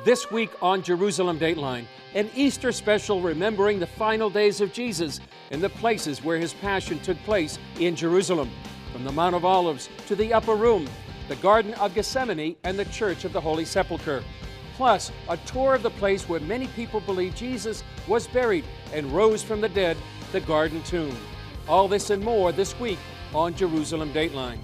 This week on Jerusalem Dateline, an Easter special remembering the final days of Jesus and the places where his passion took place in Jerusalem, from the Mount of Olives to the Upper Room, the Garden of Gethsemane, and the Church of the Holy Sepulchre. Plus, a tour of the place where many people believe Jesus was buried and rose from the dead, the Garden Tomb. All this and more this week on Jerusalem Dateline.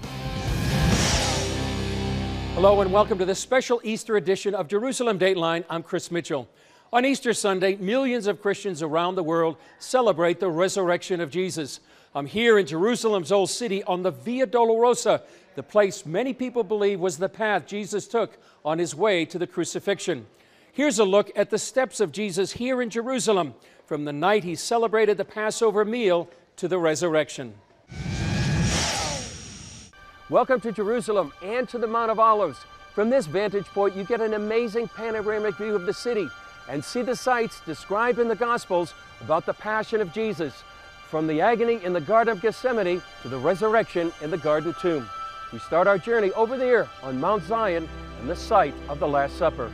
Hello and welcome to this special Easter edition of Jerusalem Dateline. I'm Chris Mitchell. On Easter Sunday, millions of Christians around the world celebrate the resurrection of Jesus. I'm here in Jerusalem's Old City on the Via Dolorosa, the place many people believe was the path Jesus took on his way to the crucifixion. Here's a look at the steps of Jesus here in Jerusalem, from the night he celebrated the Passover meal to the resurrection. Welcome to Jerusalem and to the Mount of Olives. From this vantage point, you get an amazing panoramic view of the city and see the sights described in the Gospels about the passion of Jesus, from the agony in the Garden of Gethsemane to the resurrection in the Garden Tomb. We start our journey over there on Mount Zion and the site of the Last Supper.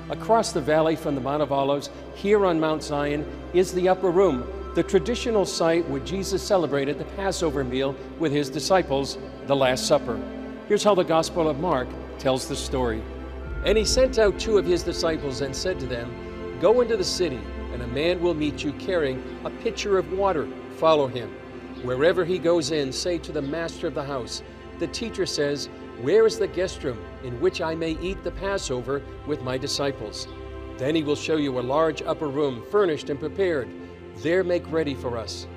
Across the valley from the Mount of Olives, here on Mount Zion, is the Upper Room, the traditional site where Jesus celebrated the Passover meal with his disciples, the Last Supper. Here's how the Gospel of Mark tells the story. And he sent out two of his disciples and said to them, "Go into the city, and a man will meet you carrying a pitcher of water. Follow him. Wherever he goes in, say to the master of the house, 'The teacher says, where is the guest room in which I may eat the Passover with my disciples?' Then he will show you a large upper room, furnished and prepared. There make ready for us."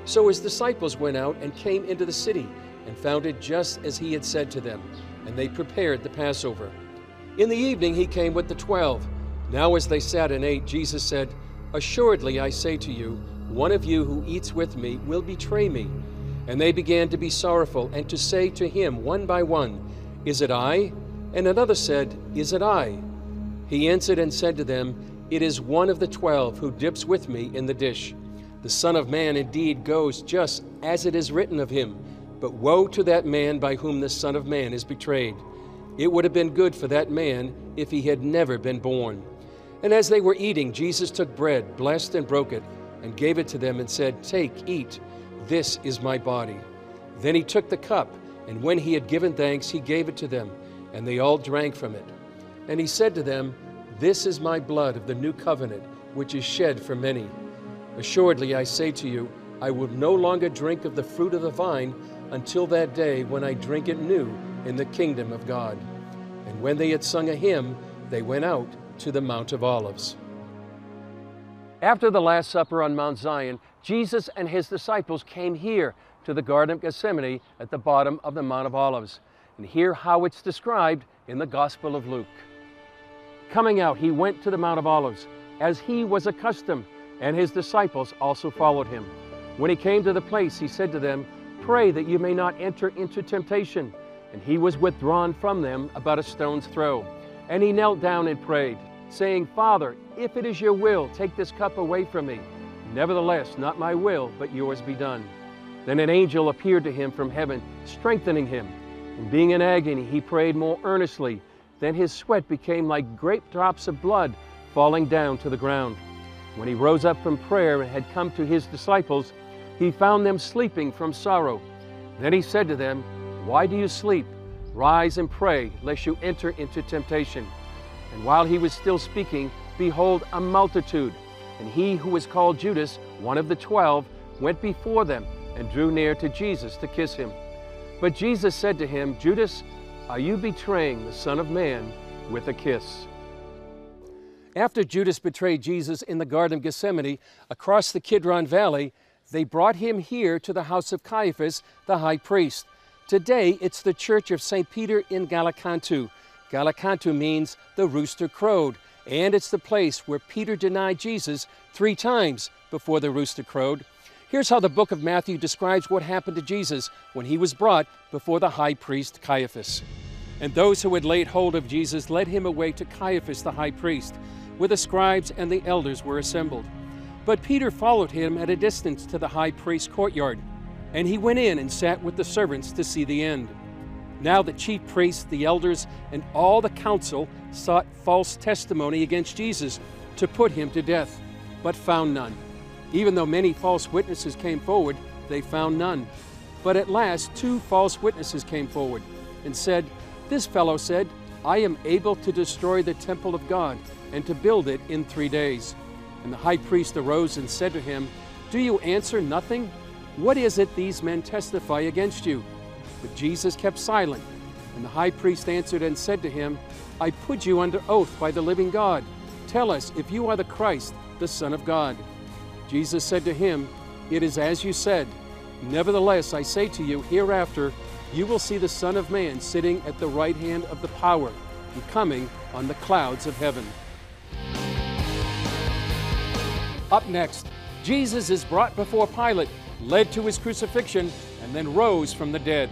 So his disciples went out and came into the city and found it just as he had said to them, and they prepared the Passover. In the evening he came with the 12. Now as they sat and ate, Jesus said, "Assuredly I say to you, one of you who eats with me will betray me." And they began to be sorrowful and to say to him one by one, "Is it I?" And another said, "Is it I?" He answered and said to them, "It is one of the 12 who dips with me in the dish. The Son of Man indeed goes just as it is written of him, but woe to that man by whom the Son of Man is betrayed. It would have been good for that man if he had never been born." And as they were eating, Jesus took bread, blessed and broke it, and gave it to them and said, "Take, eat, this is my body." Then he took the cup, and when he had given thanks, he gave it to them, and they all drank from it. And he said to them, "This is my blood of the new covenant, which is shed for many. Assuredly I say to you, I will no longer drink of the fruit of the vine until that day when I drink it new in the kingdom of God." And when they had sung a hymn, they went out to the Mount of Olives. After the Last Supper on Mount Zion, Jesus and his disciples came here to the Garden of Gethsemane at the bottom of the Mount of Olives. And hear how it's described in the Gospel of Luke. Coming out, he went to the Mount of Olives, as he was accustomed, and his disciples also followed him. When he came to the place, he said to them, "Pray that you may not enter into temptation." And he was withdrawn from them about a stone's throw. And he knelt down and prayed, saying, "Father, if it is your will, take this cup away from me. Nevertheless, not my will, but yours be done." Then an angel appeared to him from heaven, strengthening him. And being in agony, he prayed more earnestly. Then his sweat became like great drops of blood falling down to the ground. When he rose up from prayer and had come to his disciples, he found them sleeping from sorrow. Then he said to them, "Why do you sleep? Rise and pray, lest you enter into temptation." And while he was still speaking, behold, a multitude, and he who was called Judas, one of the 12, went before them and drew near to Jesus to kiss him. But Jesus said to him, "Judas, are you betraying the Son of Man with a kiss?" After Judas betrayed Jesus in the Garden of Gethsemane across the Kidron Valley, they brought him here to the house of Caiaphas, the high priest. Today, it's the Church of St. Peter in Galacantu. Galacantu means the rooster crowed, and it's the place where Peter denied Jesus 3 times before the rooster crowed. Here's how the book of Matthew describes what happened to Jesus when he was brought before the high priest Caiaphas. And those who had laid hold of Jesus led him away to Caiaphas the high priest, where the scribes and the elders were assembled. But Peter followed him at a distance to the high priest's courtyard, and he went in and sat with the servants to see the end. Now the chief priests, the elders, and all the council sought false testimony against Jesus to put him to death, but found none. Even though many false witnesses came forward, they found none. But at last 2 false witnesses came forward and said, "This fellow said, I am able to destroy the temple of God and to build it in 3 days." And the high priest arose and said to him, "Do you answer nothing? What is it these men testify against you?" But Jesus kept silent. And the high priest answered and said to him, "I put you under oath by the living God. Tell us if you are the Christ, the Son of God." Jesus said to him, "It is as you said. Nevertheless, I say to you, hereafter you will see the Son of Man sitting at the right hand of the power and coming on the clouds of heaven." Up next, Jesus is brought before Pilate, led to his crucifixion, and then rose from the dead.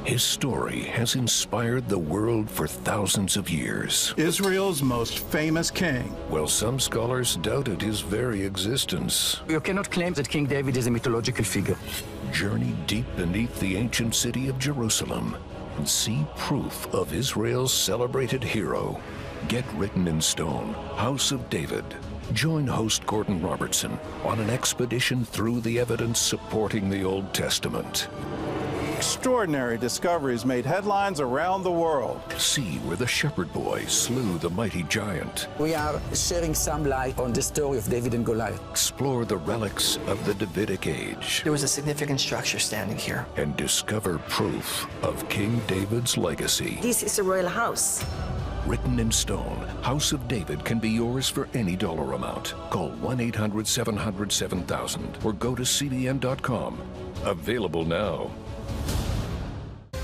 His story has inspired the world for thousands of years. Israel's most famous king. While some scholars doubted his very existence. You cannot claim that King David is a mythological figure. Journey deep beneath the ancient city of Jerusalem and see proof of Israel's celebrated hero. Get Written in Stone, House of David. Join host Gordon Robertson on an expedition through the evidence supporting the Old Testament. Extraordinary discoveries made headlines around the world. See where the shepherd boy slew the mighty giant. We are shedding some light on the story of David and Goliath. Explore the relics of the Davidic age. There was a significant structure standing here. And discover proof of King David's legacy. This is a royal house. Written in Stone, House of David can be yours for any dollar amount. Call 1-800-700-7000 or go to CBN.com. Available now.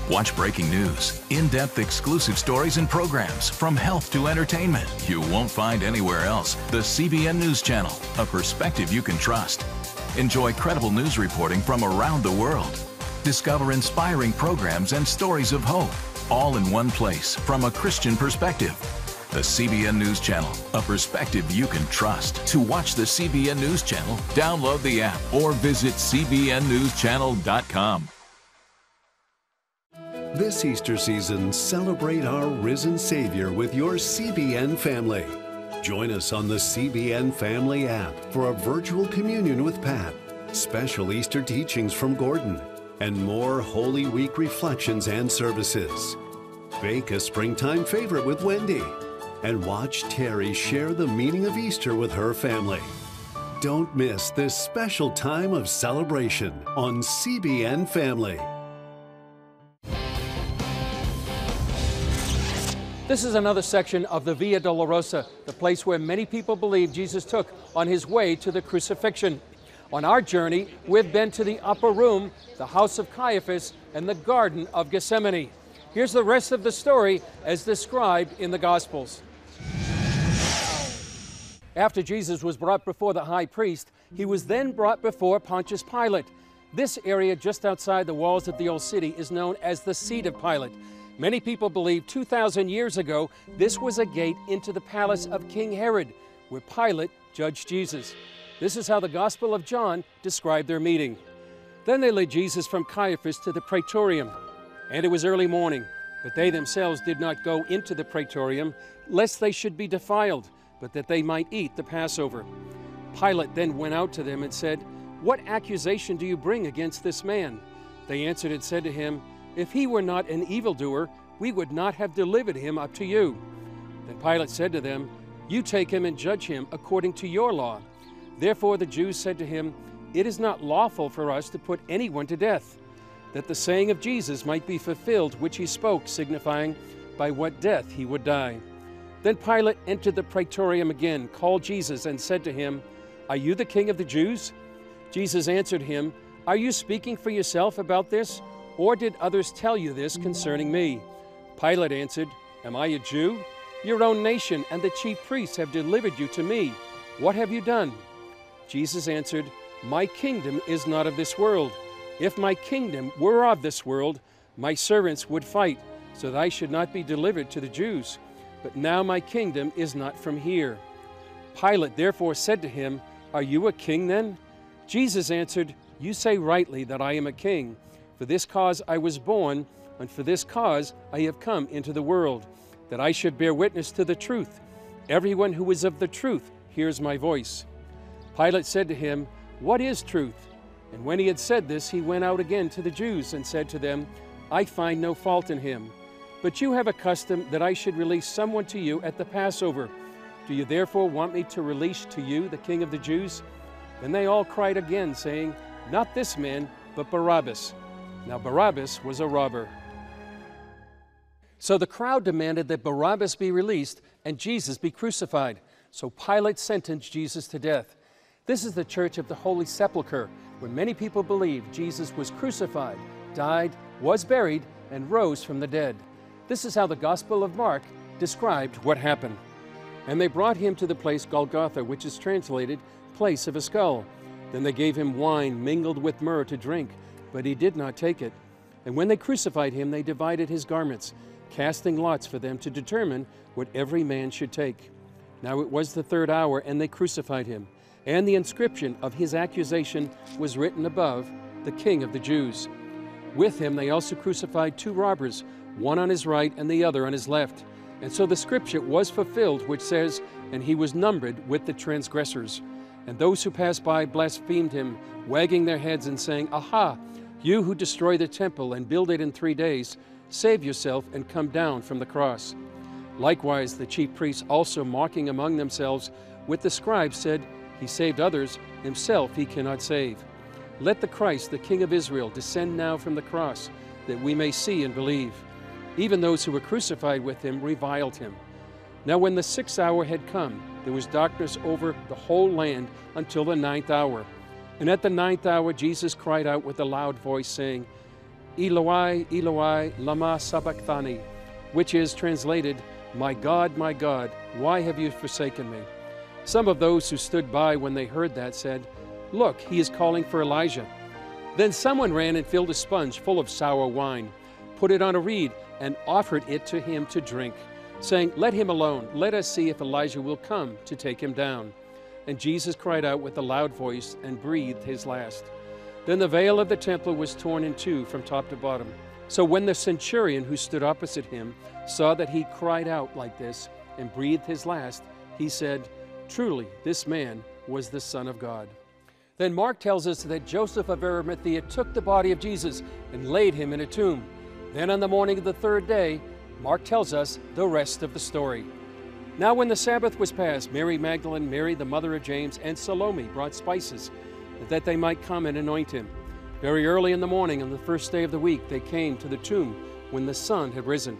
Watch breaking news, in-depth exclusive stories and programs from health to entertainment you won't find anywhere else. The CBN News Channel, a perspective you can trust. Enjoy credible news reporting from around the world. Discover inspiring programs and stories of hope, all in one place from a Christian perspective. The CBN News Channel, a perspective you can trust. To watch the CBN News Channel, download the app or visit cbnnewschannel.com. This Easter season, celebrate our risen Savior with your CBN family. Join us on the CBN Family app for a virtual communion with Pat, special Easter teachings from Gordon, and more Holy Week reflections and services. Bake a springtime favorite with Wendy, and watch Terry share the meaning of Easter with her family. Don't miss this special time of celebration on CBN Family. This is another section of the Via Dolorosa, the place where many people believe Jesus took on his way to the crucifixion. On our journey, we've been to the upper room, the house of Caiaphas, and the Garden of Gethsemane. Here's the rest of the story as described in the Gospels. After Jesus was brought before the high priest, he was then brought before Pontius Pilate. This area just outside the walls of the old city is known as the Seat of Pilate. Many people believe 2,000 years ago, this was a gate into the palace of King Herod, where Pilate judged Jesus. This is how the Gospel of John described their meeting. Then they led Jesus from Caiaphas to the praetorium. And it was early morning, but they themselves did not go into the praetorium, lest they should be defiled, but that they might eat the Passover. Pilate then went out to them and said, "What accusation do you bring against this man?" They answered and said to him, "If he were not an evildoer, we would not have delivered him up to you." Then Pilate said to them, "You take him and judge him according to your law." Therefore the Jews said to him, "It is not lawful for us to put anyone to death," that the saying of Jesus might be fulfilled, which he spoke, signifying by what death he would die. Then Pilate entered the praetorium again, called Jesus, and said to him, "Are you the king of the Jews?" Jesus answered him, "Are you speaking for yourself about this? Or did others tell you this concerning me?" Pilate answered, "Am I a Jew? Your own nation and the chief priests have delivered you to me. What have you done?" Jesus answered, "My kingdom is not of this world. If my kingdom were of this world, my servants would fight, so that I should not be delivered to the Jews. But now my kingdom is not from here." Pilate therefore said to him, "Are you a king then?" Jesus answered, "You say rightly that I am a king. For this cause I was born, and for this cause I have come into the world, that I should bear witness to the truth. Everyone who is of the truth hears my voice." Pilate said to him, "What is truth?" And when he had said this, he went out again to the Jews and said to them, "I find no fault in him. But you have a custom that I should release someone to you at the Passover. Do you therefore want me to release to you the King of the Jews?" Then they all cried again, saying, "Not this man, but Barabbas." Now Barabbas was a robber. So the crowd demanded that Barabbas be released and Jesus be crucified. So Pilate sentenced Jesus to death. This is the church of the Holy Sepulchre, where many people believe Jesus was crucified, died, was buried, and rose from the dead. This is how the Gospel of Mark described what happened. And they brought him to the place Golgotha, which is translated, place of a skull. Then they gave him wine mingled with myrrh to drink, but he did not take it. And when they crucified him, they divided his garments, casting lots for them to determine what every man should take. Now it was the third hour, and they crucified him. And the inscription of his accusation was written above, "The King of the Jews." With him they also crucified two robbers, one on his right and the other on his left. And so the scripture was fulfilled, which says, "And he was numbered with the transgressors." And those who passed by blasphemed him, wagging their heads and saying, "Aha, you who destroy the temple and build it in 3 days, save yourself and come down from the cross." Likewise the chief priests also, mocking among themselves with the scribes, said, "He saved others, himself he cannot save. Let the Christ, the King of Israel, descend now from the cross, that we may see and believe." Even those who were crucified with him reviled him. Now when the 6th hour had come, there was darkness over the whole land until the 9th hour. And at the 9th hour Jesus cried out with a loud voice, saying, "Eloi, Eloi, lama sabachthani," which is translated, my God, why have you forsaken me?" Some of those who stood by when they heard that said, "Look, he is calling for Elijah." Then someone ran and filled a sponge full of sour wine, put it on a reed, and offered it to him to drink, saying, "Let him alone. Let us see if Elijah will come to take him down." And Jesus cried out with a loud voice and breathed his last. Then the veil of the temple was torn in two from top to bottom. So when the centurion who stood opposite him saw that he cried out like this and breathed his last, he said, "Truly, this man was the Son of God." Then Mark tells us that Joseph of Arimathea took the body of Jesus and laid him in a tomb. Then on the morning of the 3rd day, Mark tells us the rest of the story. Now when the Sabbath was past, Mary Magdalene, Mary the mother of James, and Salome brought spices, that they might come and anoint him. Very early in the morning on the 1st day of the week, they came to the tomb when the sun had risen.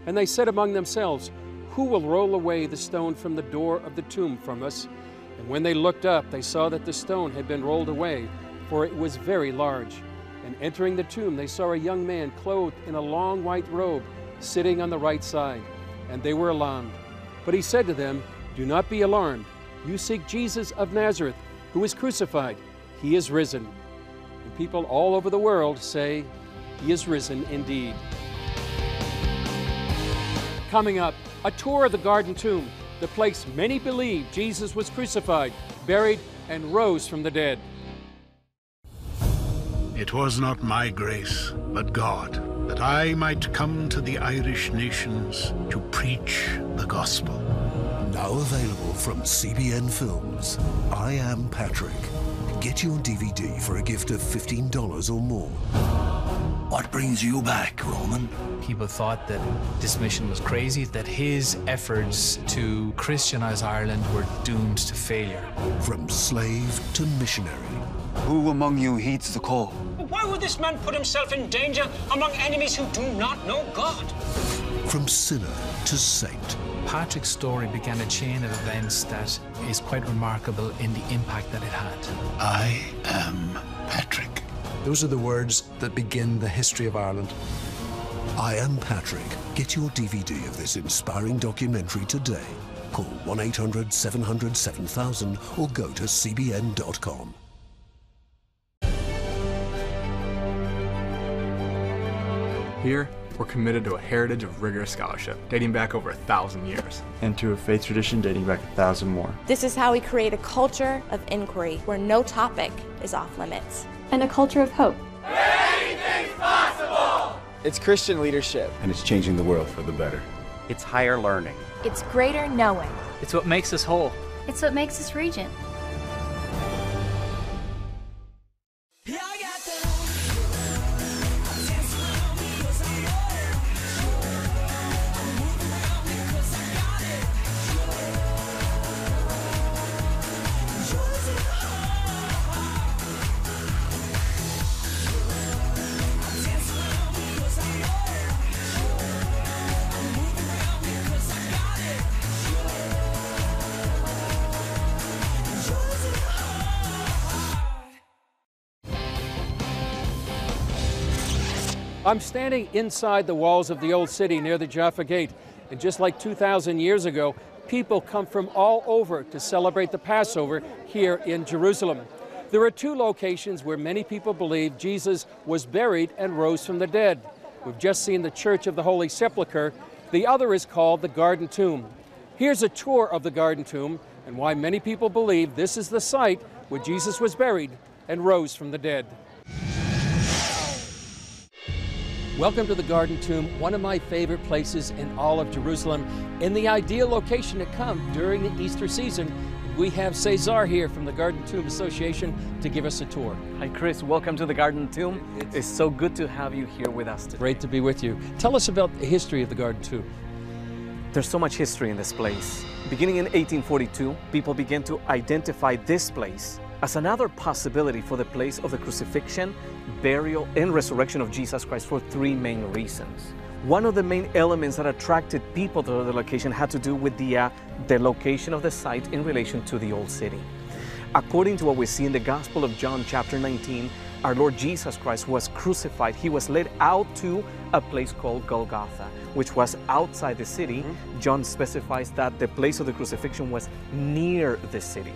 And they said among themselves, "Who will roll away the stone from the door of the tomb from us?" And when they looked up, they saw that the stone had been rolled away, for it was very large. And entering the tomb, they saw a young man clothed in a long white robe, sitting on the right side. And they were alarmed. But he said to them, "Do not be alarmed. You seek Jesus of Nazareth, who was crucified. He is risen." And people all over the world say, "He is risen indeed." Coming up, a tour of the Garden Tomb, the place many believe Jesus was crucified, buried, and rose from the dead. It was not my grace, but God, that I might come to the Irish nations to preach the gospel. Now available from CBN Films, I Am Patrick. Get your DVD for a gift of $15 or more. What brings you back, Roman? People thought that this mission was crazy, that his efforts to Christianize Ireland were doomed to failure. From slave to missionary. Who among you heeds the call? Why would this man put himself in danger among enemies who do not know God? From sinner to saint. Patrick's story began a chain of events that is quite remarkable in the impact that it had. I am Patrick. Those are the words that begin the history of Ireland. I Am Patrick. Get your DVD of this inspiring documentary today. Call 1-800-700-7000 or go to cbn.com. Here, We're committed to a heritage of rigorous scholarship, dating back over 1,000 years. And to a faith tradition dating back 1,000 more. This is how we create a culture of inquiry where no topic is off limits. And a culture of hope. Anything's possible! It's Christian leadership. And it's changing the world for the better. It's higher learning. It's greater knowing. It's what makes us whole. It's what makes us regent. I'm standing inside the walls of the old city near the Jaffa Gate. And just like 2,000 years ago, people come from all over to celebrate the Passover here in Jerusalem. There are two locations where many people believe Jesus was buried and rose from the dead. We've just seen the Church of the Holy Sepulchre. The other is called the Garden Tomb. Here's a tour of the Garden Tomb and why many people believe this is the site where Jesus was buried and rose from the dead. Welcome to the Garden Tomb, one of my favorite places in all of Jerusalem, and the ideal location to come during the Easter season. We have Cesar here from the Garden Tomb Association to give us a tour. Hi Chris, welcome to the Garden Tomb. It's so good to have you here with us today. Great to be with you. Tell us about the history of the Garden Tomb. There's so much history in this place. Beginning in 1842, people began to identify this place as another possibility for the place of the crucifixion, burial, and resurrection of Jesus Christ for three main reasons. One of the main elements that attracted people to the location had to do with the location of the site in relation to the old city. According to what we see in the Gospel of John chapter 19, our Lord Jesus Christ was crucified. He was led out to a place called Golgotha, which was outside the city. John specifies that the place of the crucifixion was near the city.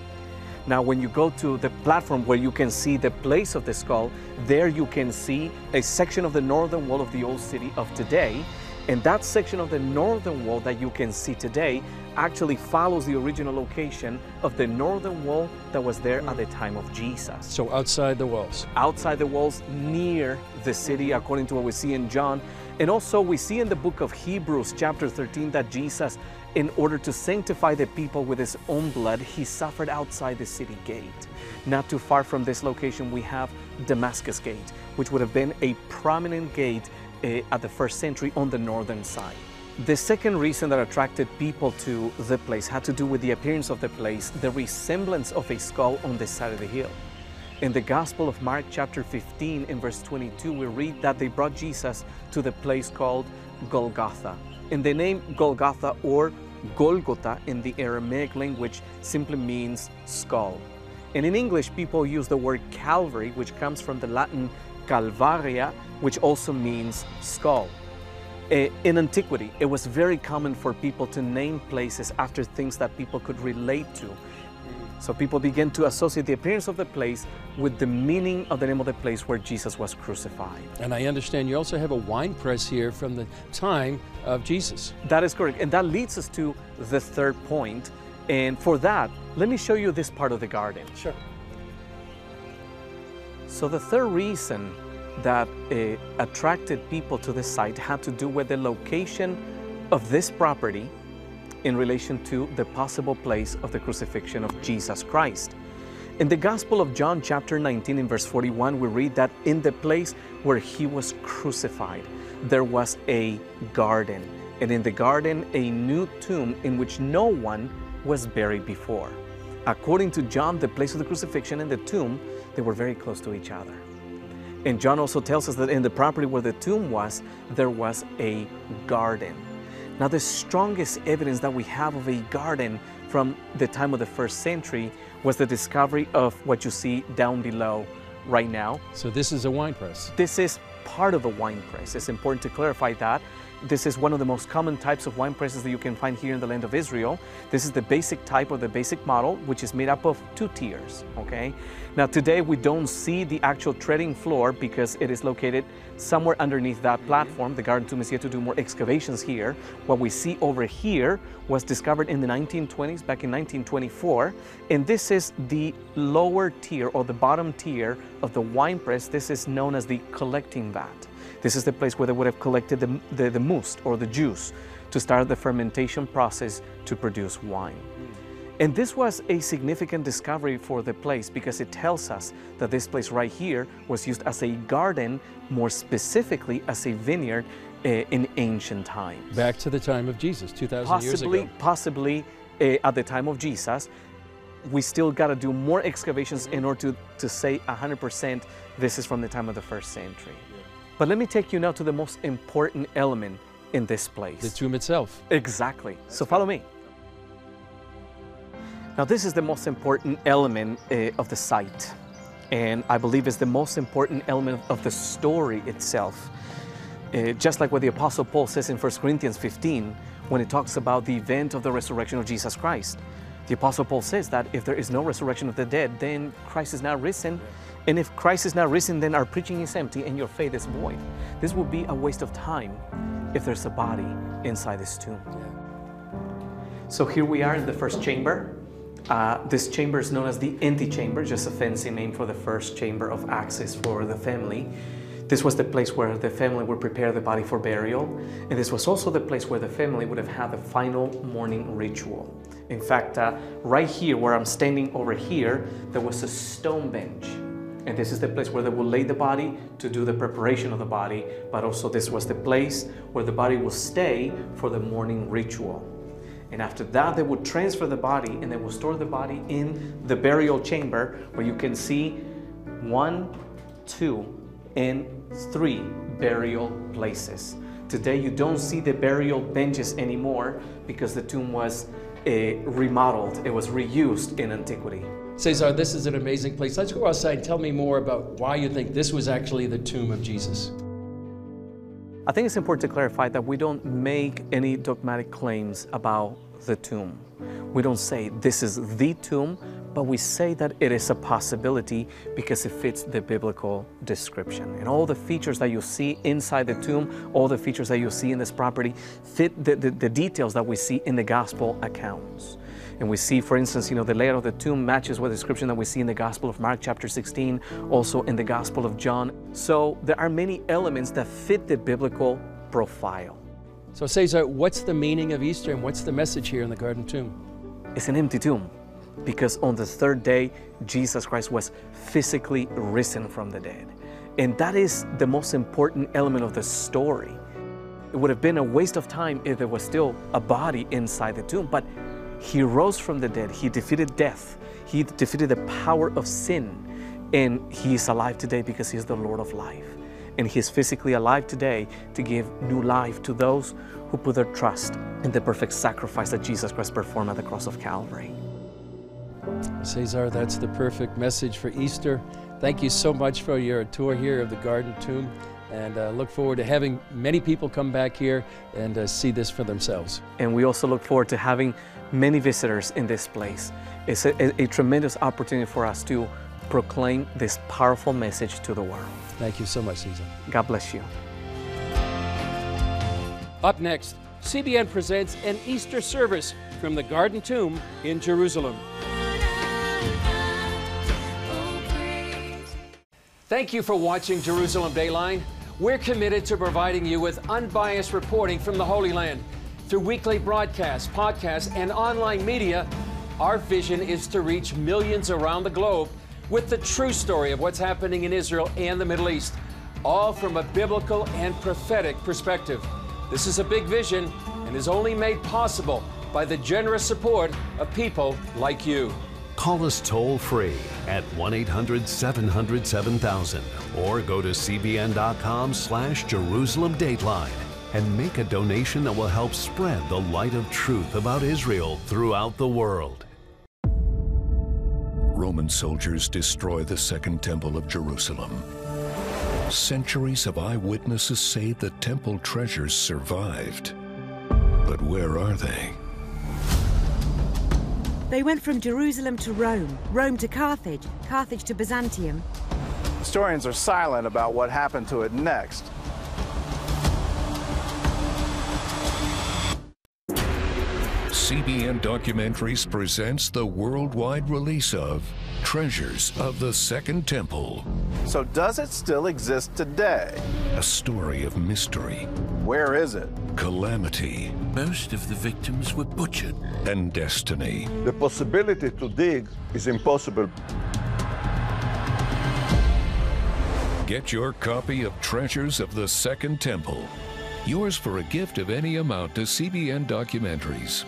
Now, when you go to the platform where you can see the place of the skull, there you can see a section of the northern wall of the old city of today. And that section of the northern wall that you can see today actually follows the original location of the northern wall that was there at the time of Jesus. So outside the walls? Outside the walls, near the city, according to what we see in John. And also we see in the book of Hebrews chapter 13 that Jesus, in order to sanctify the people with his own blood, he suffered outside the city gate. Not too far from this location we have Damascus Gate, which would have been a prominent gate at the first century on the northern side. The second reason that attracted people to the place had to do with the appearance of the place, the resemblance of a skull on the side of the hill. In the Gospel of Mark chapter 15 in verse 22, we read that they brought Jesus to the place called Golgotha. And the name Golgotha or Golgotha in the Aramaic language simply means skull. And in English, people use the word Calvary, which comes from the Latin Calvaria, which also means skull. In antiquity, it was very common for people to name places after things that people could relate to. So people began to associate the appearance of the place with the meaning of the name of the place where Jesus was crucified. And I understand you also have a wine press here from the time of Jesus. That is correct. And that leads us to the third point. And for that, let me show you this part of the garden. Sure. So the third reason that attracted people to this site had to do with the location of this property in relation to the possible place of the crucifixion of Jesus Christ. In the Gospel of John chapter 19 in verse 41, we read that in the place where he was crucified, there was a garden. And in the garden, a new tomb in which no one was buried before. According to John, the place of the crucifixion and the tomb, they were very close to each other. And John also tells us that in the property where the tomb was, there was a garden. Now, the strongest evidence that we have of a garden from the time of the first century was the discovery of what you see down below right now. So this is a wine press? This is part of a wine press. It's important to clarify that. This is one of the most common types of wine presses that you can find here in the land of Israel. This is the basic type or the basic model, which is made up of 2 tiers, okay? Now today we don't see the actual treading floor because it is located somewhere underneath that platform. The Garden Tomb is yet to do more excavations here. What we see over here was discovered in the 1920s, back in 1924, and this is the lower tier or the bottom tier of the wine press. This is known as the collecting vat. This is the place where they would have collected the must or the juice to start the fermentation process to produce wine. And this was a significant discovery for the place because it tells us that this place right here was used as a garden, more specifically as a vineyard in ancient times. Back to the time of Jesus, 2,000 years ago. Possibly at the time of Jesus. We still got to do more excavations in order to say 100% this is from the time of the 1st century. But let me take you now to the most important element in this place. The tomb itself. Exactly. So follow me. Now this is the most important element of the site, and I believe it's the most important element of the story itself. Just like what the Apostle Paul says in 1 Corinthians 15, when he talks about the event of the resurrection of Jesus Christ. The Apostle Paul says that if there is no resurrection of the dead, then Christ is not risen. And if Christ is not risen, then our preaching is empty and your faith is void. This will be a waste of time if there's a body inside this tomb. So here we are in the first chamber. This chamber is known as the Indy Chamber, just a fancy name for the first chamber of access for the family. This was the place where the family would prepare the body for burial. And this was also the place where the family would have had the final morning ritual. In fact, right here where I'm standing over here, there was a stone bench. And this is the place where they will lay the body to do the preparation of the body, but also this was the place where the body will stay for the morning ritual. And after that, they would transfer the body and they will store the body in the burial chamber where you can see 1, 2, and 3 burial places. Today, you don't see the burial benches anymore because the tomb was remodeled. It was reused in antiquity. Cesar, this is an amazing place. Let's go outside and tell me more about why you think this was actually the tomb of Jesus. I think it's important to clarify that we don't make any dogmatic claims about the tomb. We don't say this is the tomb, but we say that it is a possibility because it fits the biblical description. And all the features that you see inside the tomb, all the features that you see in this property, fit the details that we see in the gospel accounts. And we see, for instance, the layout of the tomb matches with the description that we see in the Gospel of Mark chapter 16, also in the Gospel of John. So there are many elements that fit the biblical profile. So Cesar, what's the meaning of Easter and what's the message here in the Garden Tomb? It's an empty tomb because on the 3rd day, Jesus Christ was physically risen from the dead. And that is the most important element of the story. It would have been a waste of time if there was still a body inside the tomb, but He rose from the dead. He defeated death. He defeated the power of sin. And He is alive today because He is the Lord of life. And He is physically alive today to give new life to those who put their trust in the perfect sacrifice that Jesus Christ performed at the cross of Calvary. Cesar, that's the perfect message for Easter. Thank you so much for your tour here of the Garden Tomb. And look forward to having many people come back here and see this for themselves. And we also look forward to having many visitors in this place. It's a tremendous opportunity for us to proclaim this powerful message to the world. Thank you so much, Cesar. God bless you. Up next, CBN presents an Easter service from the Garden Tomb in Jerusalem. Thank you for watching Jerusalem Dateline. We're committed to providing you with unbiased reporting from the Holy Land. Through weekly broadcasts, podcasts, and online media, our vision is to reach millions around the globe with the true story of what's happening in Israel and the Middle East, all from a biblical and prophetic perspective. This is a big vision and is only made possible by the generous support of people like you. Call us toll-free at 1-800-700-7000 or go to cbn.com/Jerusalem Dateline and make a donation that will help spread the light of truth about Israel throughout the world. Roman soldiers destroy the Second Temple of Jerusalem. Centuries of eyewitnesses say the temple treasures survived. But where are they? They went from Jerusalem to Rome, Rome to Carthage, Carthage to Byzantium. Historians are silent about what happened to it next. CBN Documentaries presents the worldwide release of Treasures of the Second Temple. So does it still exist today? A story of mystery. Where is it? Calamity. Most of the victims were butchered. And destiny. The possibility to dig is impossible. Get your copy of Treasures of the Second Temple. Yours for a gift of any amount to CBN Documentaries.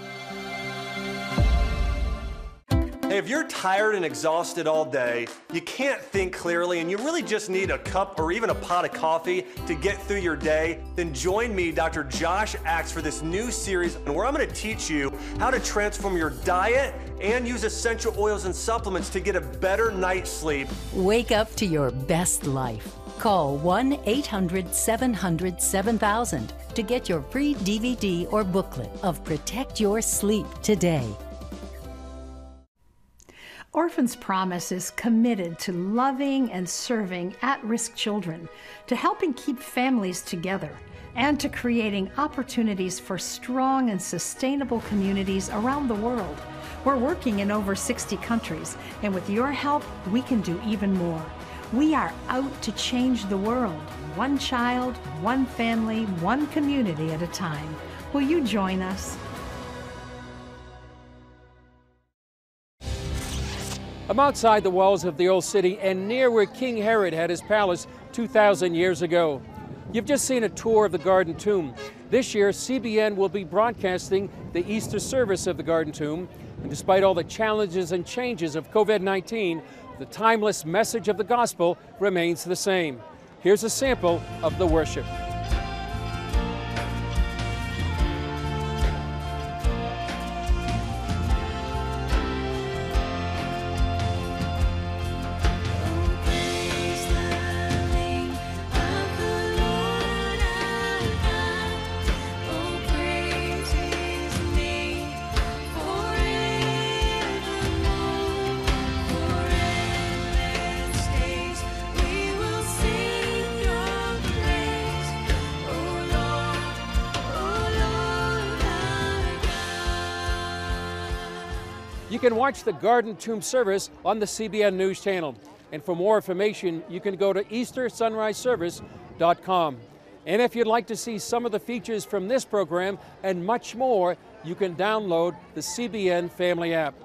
Hey, if you're tired and exhausted all day, you can't think clearly, and you really just need a cup or even a pot of coffee to get through your day, then join me, Dr. Josh Axe, for this new series where I'm going to teach you how to transform your diet and use essential oils and supplements to get a better night's sleep. Wake up to your best life. Call 1-800-700-7000 to get your free DVD or booklet of Protect Your Sleep today. Orphans Promise is committed to loving and serving at-risk children, to helping keep families together, and to creating opportunities for strong and sustainable communities around the world. We're working in over 60 countries, and with your help, we can do even more. We are out to change the world, one child, one family, one community at a time. Will you join us? I'm outside the walls of the old city and near where King Herod had his palace 2,000 years ago. You've just seen a tour of the Garden Tomb. This year, CBN will be broadcasting the Easter service of the Garden Tomb. And despite all the challenges and changes of COVID-19, the timeless message of the gospel remains the same. Here's a sample of the worship. You can watch the Garden Tomb service on the CBN News Channel. And for more information, you can go to EasterSunriseService.com. And if you'd like to see some of the features from this program and much more, you can download the CBN Family app.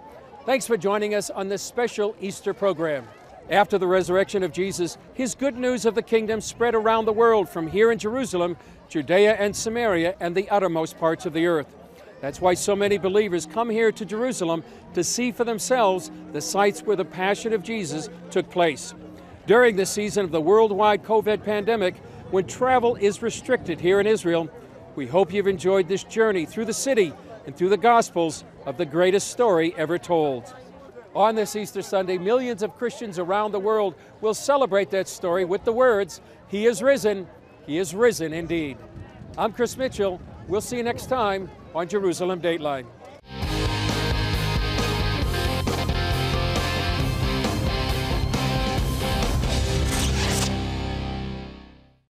Thanks for joining us on this special Easter program. After the resurrection of Jesus, his good news of the kingdom spread around the world, from here in Jerusalem, Judea and Samaria, and the uttermost parts of the earth. That's why so many believers come here to Jerusalem to see for themselves the sites where the Passion of Jesus took place. During the season of the worldwide COVID pandemic, when travel is restricted here in Israel, we hope you've enjoyed this journey through the city and through the Gospels of the greatest story ever told. On this Easter Sunday, millions of Christians around the world will celebrate that story with the words, "He is risen indeed." I'm Chris Mitchell. We'll see you next time on Jerusalem Dateline.